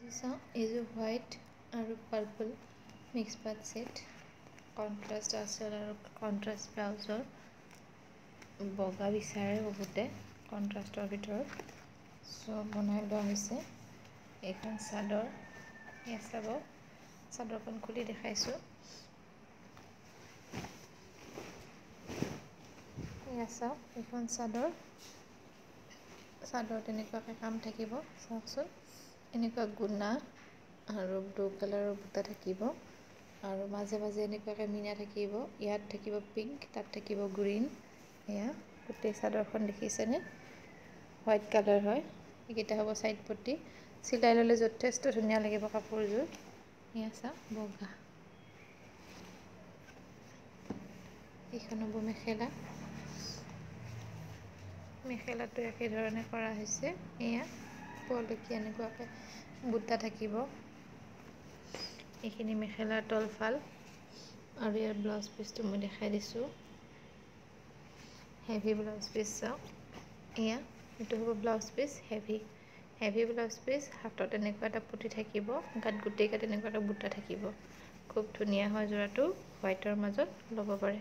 is a white আৰু purple mix path set contrast asal আৰু contrast blouse বগা বিচাৰে বহুতে contrastৰ ভিতৰত সো বনাই লোৱা হৈছে এখন চাদৰ এয়া চাব চাদৰখন খুলি দেখাইছো এয়া চাওক এখন চাদৰ তেনেকুৱাকৈ কাম থাকিব চাওকচোন এনেকুৱা গুণা আৰু ব্লু কালাৰৰ বুটা থাকিব আৰু মাজে মাজে এনেকুৱাকৈ মিনা থাকিব ইয়াত থাকিব পিংক তাত থাকিব গ্ৰীন এয়া গোটেই চাদৰখন দেখিছেনে হোৱাইট কালাৰ হয় এইকেইটা হ'ব সাইড পট্টি চিলাই ল'লে যথেষ্ট ধুনীয়া লাগিব কাপোৰযোৰ এয়া চাওক বগা এইখন হ'ব মেখেলাটো একে ধৰণে কৰা হৈছে এয়া পলকি এনেকুৱাকৈ বুটা থাকিব এইখিনি মেখেলাৰ তলফাল আৰু ইয়াৰ ব্লাউজ পিচটো মই দেখাই দিছোঁ হেভি ব্লাউজ পিচ চাওক এয়া এইটো হ'ব blouse piece heavy blouse piece হাতত এনেকুৱা এটা পুটি থাকিব গাত গোটেই গাত এনেকুৱা এটা বুটা থাকিব খুব ধুনীয়া হয় যোৰাটো হোৱাইটৰ মাজত ল'ব পাৰে